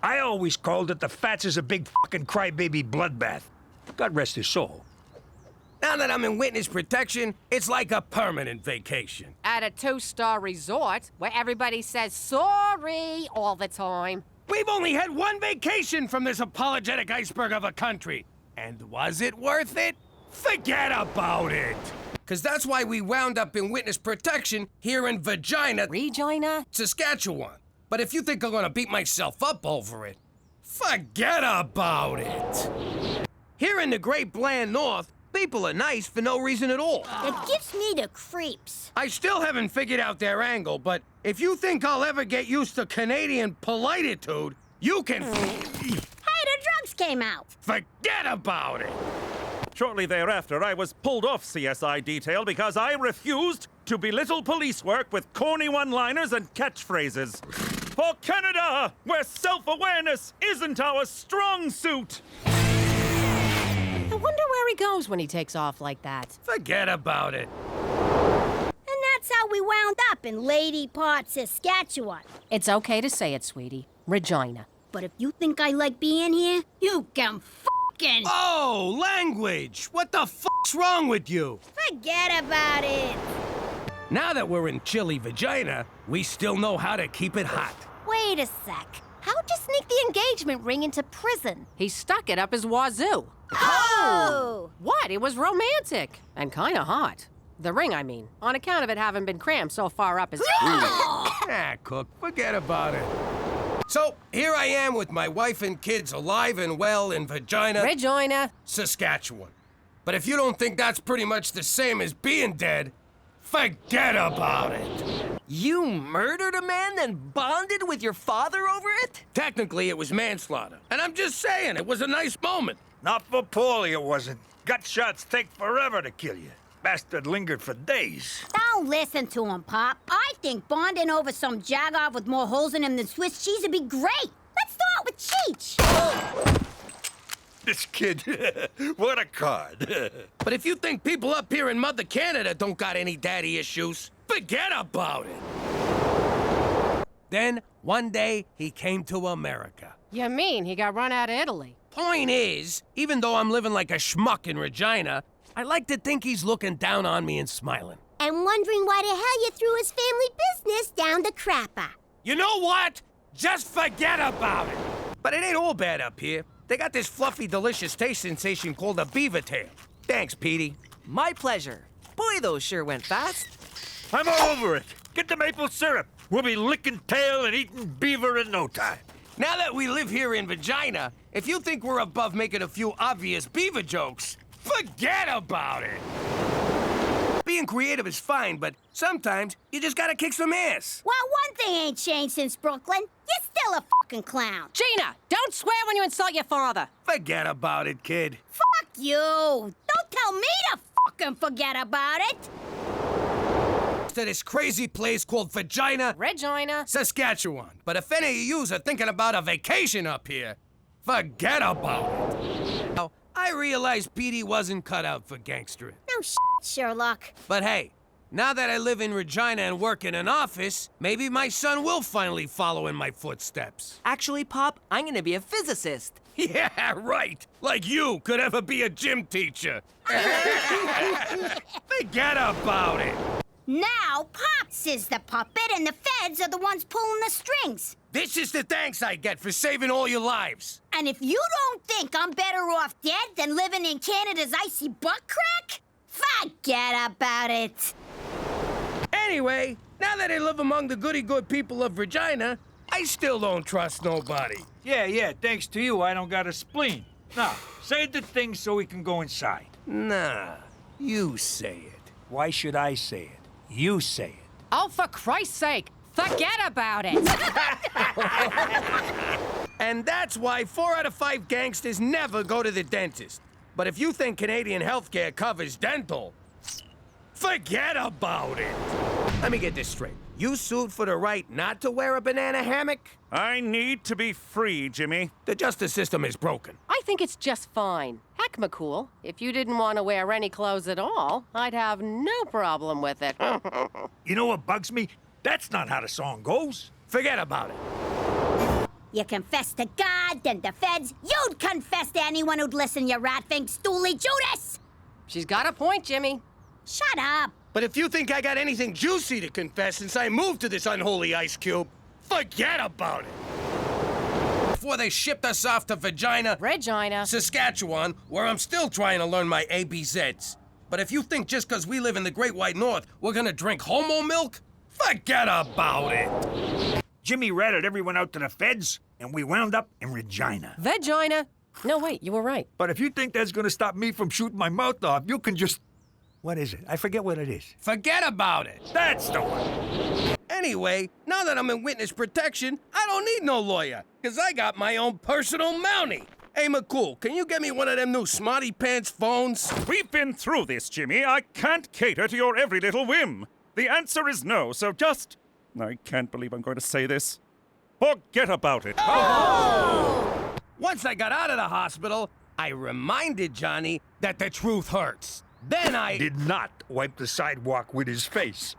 I always called it the Fats is a big fucking crybaby bloodbath. God rest his soul. Now that I'm in witness protection, it's like a permanent vacation. At a 2-star resort where everybody says sorry all the time. We've only had one vacation from this apologetic iceberg of a country. And was it worth it? Forget about it! Because that's why we wound up in witness protection here in Regina? Saskatchewan. But if you think I'm gonna beat myself up over it, forget about it! Here in the great bland north, people are nice for no reason at all. It gives me the creeps. I still haven't figured out their angle, but if you think I'll ever get used to Canadian polititude, you can... Hey, the drugs came out. Forget about it! Shortly thereafter, I was pulled off CSI detail because I refused to belittle police work with corny one-liners and catchphrases. For Canada, where self-awareness isn't our strong suit! I wonder where he goes when he takes off like that. Forget about it. And that's how we wound up in Lady Part, Saskatchewan. It's okay to say it, sweetie. Regina. But if you think I like being here, you can fucking... Oh, language! What the fuck's wrong with you? Forget about it. Now that we're in chilly Regina, we still know how to keep it hot. Wait a sec. How'd you sneak the engagement ring into prison? He stuck it up his wazoo. Oh! What? It was romantic. And kind of hot. The ring, I mean. On account of it having been crammed so far up his... Ah, Cook, forget about it. So, here I am with my wife and kids alive and well in Regina. Saskatchewan. But if you don't think that's pretty much the same as being dead, forget about it. You murdered a man, then bonded with your father over it? Technically, it was manslaughter. And I'm just saying, it was a nice moment. Not for Paulie, it wasn't. Gut shots take forever to kill you. Bastard lingered for days. Don't listen to him, Pop. I think bonding over some jaguar with more holes in him than Swiss cheese would be great. Let's start with Cheech. This kid, what a card. But if you think people up here in Mother Canada don't got any daddy issues, forget about it. Then, one day, he came to America. You mean he got run out of Italy? Point is, even though I'm living like a schmuck in Regina, I like to think he's looking down on me and smiling. And wondering why the hell you threw his family business down the crapper. You know what? Just forget about it. But it ain't all bad up here. They got this fluffy, delicious taste sensation called a beaver tail. Thanks, Petey. My pleasure. Boy, those sure went fast. I'm all over it. Get the maple syrup. We'll be licking tail and eating beaver in no time. Now that we live here in Regina, if you think we're above making a few obvious beaver jokes, forget about it. Being creative is fine, but sometimes you just gotta kick some ass. Well, one thing ain't changed since Brooklyn. You're still a fucking clown. Gina, don't swear when you insult your father. Forget about it, kid. Fuck you. Don't tell me to fucking forget about it. To this crazy place called Regina, Saskatchewan. But if any of yous are thinking about a vacation up here, forget about it. Now, I realized Petey wasn't cut out for gangstering. No shit, Sherlock. But hey, now that I live in Regina and work in an office, maybe my son will finally follow in my footsteps. Actually, Pop, I'm gonna be a physicist. Yeah, right. Like you could ever be a gym teacher. Forget about it. Now, Pops is the puppet and the feds are the ones pulling the strings. This is the thanks I get for saving all your lives. And if you don't think I'm better off dead than living in Canada's icy butt crack, forget about it. Anyway, now that I live among the goody-good people of Regina, I still don't trust nobody. Yeah, thanks to you, I don't got a spleen. Now, say the thing so we can go inside. Nah, you say it. Why should I say it? You say it. Oh, for Christ's sake, forget about it. And that's why 4 out of 5 gangsters never go to the dentist. But if you think Canadian healthcare covers dental, forget about it. Let me get this straight. You sued for the right not to wear a banana hammock? I need to be free, Jimmy. The justice system is broken. I think it's just fine. Heck, McCool, if you didn't want to wear any clothes at all, I'd have no problem with it. You know what bugs me? That's not how the song goes. Forget about it. You confess to God, then the feds. You'd confess to anyone who'd listen, you rat-fink stoolie Judas! She's got a point, Jimmy. Shut up! But if you think I got anything juicy to confess since I moved to this unholy ice cube, forget about it. Before they shipped us off to Regina. Saskatchewan, where I'm still trying to learn my ABZs. But if you think just because we live in the Great White North, we're gonna drink homo milk, forget about it. Jimmy ratted everyone out to the feds, and we wound up in Regina. Vagina. No, wait, you were right. But if you think that's gonna stop me from shooting my mouth off, you can just... What is it? I forget what it is. Forget about it. That's the one. Anyway, now that I'm in witness protection, I don't need no lawyer, because I got my own personal Mountie. Hey, McCool, can you get me one of them new smarty pants phones? We've been through this, Jimmy. I can't cater to your every little whim. The answer is no, so just... I can't believe I'm going to say this. Forget about it. Once I got out of the hospital, I reminded Johnny that the truth hurts. Then I... Did not wipe the sidewalk with his face.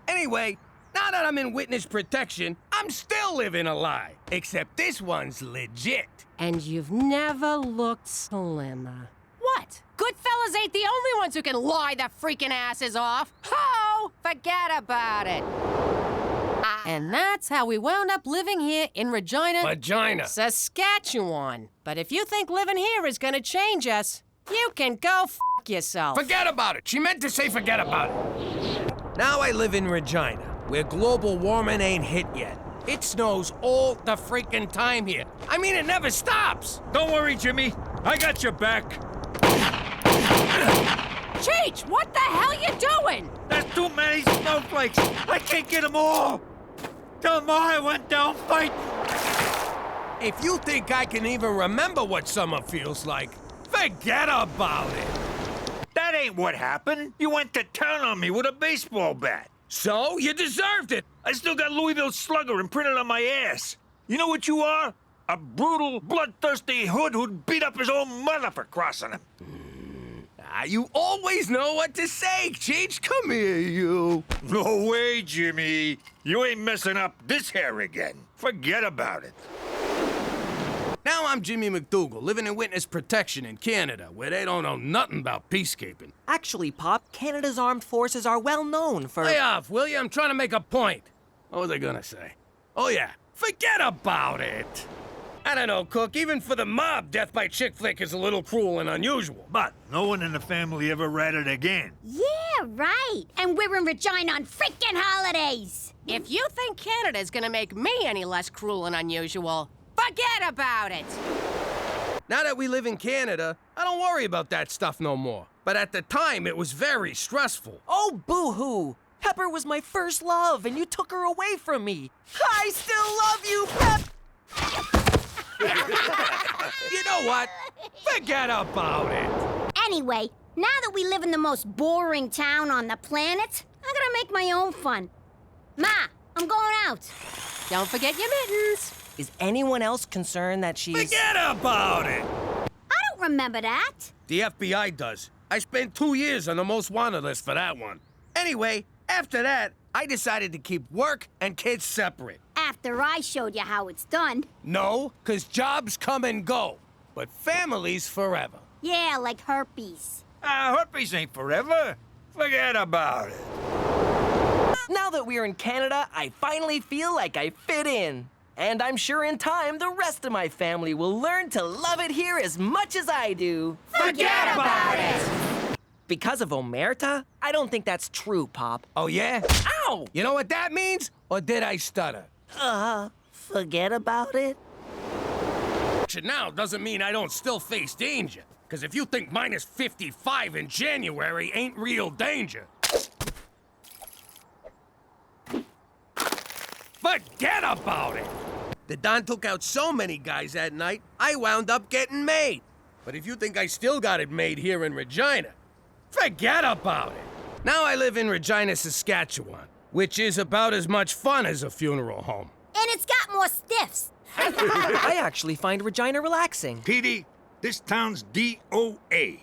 Anyway, now that I'm in witness protection, I'm still living a lie. Except this one's legit. And you've never looked slimmer. What? Goodfellas ain't the only ones who can lie their freaking asses off. Ho! Forget about it. And that's how we wound up living here in Regina, Saskatchewan. But if you think living here is gonna change us, you can go f yourself. Forget about it. She meant to say forget about it. Now I live in Regina, where global warming ain't hit yet. It snows all the freaking time here. I mean, it never stops. Don't worry, Jimmy. I got your back. Cheech, what the hell you doing? There's too many snowflakes. I can't get them all. Tell them all I went down fighting. If you think I can even remember what summer feels like, forget about it. That ain't what happened. You went to town on me with a baseball bat. So, you deserved it. I still got Louisville Slugger imprinted on my ass. You know what you are? A brutal, bloodthirsty hood who'd beat up his own mother for crossing him. You always know what to say, Cheech. Come here, you. No way, Jimmy. You ain't messing up this hair again. Forget about it. Now I'm Jimmy MacDougal, living in witness protection in Canada, where they don't know nothing about peacekeeping. Actually, Pop, Canada's armed forces are well known for... Lay off, will you? I'm trying to make a point. What was I gonna say? Oh, yeah. Forget about it. I don't know, Cook. Even for the mob, death by chick flick is a little cruel and unusual. But no one in the family ever ratted again. Yeah, right. And we're in Regina on freaking holidays. If you think Canada's gonna make me any less cruel and unusual, forget about it. Now that we live in Canada, I don't worry about that stuff no more. But at the time, it was very stressful. Oh, boo-hoo! Pepper was my first love, and you took her away from me. I still love you, Pep! You know what? Forget about it. Anyway, now that we live in the most boring town on the planet, I gotta make my own fun. Ma, I'm going out. Don't forget your mittens. Is anyone else concerned that she's... Forget about it. I don't remember that. The FBI does. I spent 2 years on the most wanted list for that one. Anyway, after that, I decided to keep work and kids separate. After I showed you how it's done. No, 'cause jobs come and go, but families forever. Yeah, like herpes. Herpes ain't forever. Forget about it. Now that we're in Canada, I finally feel like I fit in. And I'm sure in time, the rest of my family will learn to love it here as much as I do. Forget about it! Because of Omerta? I don't think that's true, Pop. Oh, yeah? Ow! You know what that means? Or did I stutter? Forget about it? Now doesn't mean I don't still face danger. Because if you think minus 55 in January ain't real danger. Forget about it! The Don took out so many guys that night, I wound up getting made. But if you think I still got it made here in Regina, forget about it. Now I live in Regina, Saskatchewan, which is about as much fun as a funeral home. And it's got more stiffs. I actually find Regina relaxing. Petey, this town's DOA.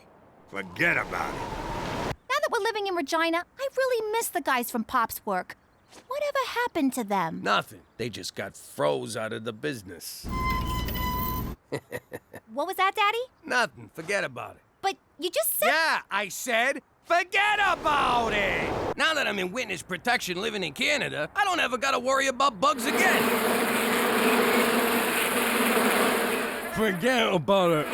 Forget about it. Now that we're living in Regina, I really miss the guys from Pop's work. Whatever happened to them? Nothing. They just got froze out of the business. What was that, Daddy? Nothing. Forget about it. But you just said... Yeah, I said, forget about it! Now that I'm in witness protection living in Canada, I don't ever gotta worry about bugs again. Forget about it.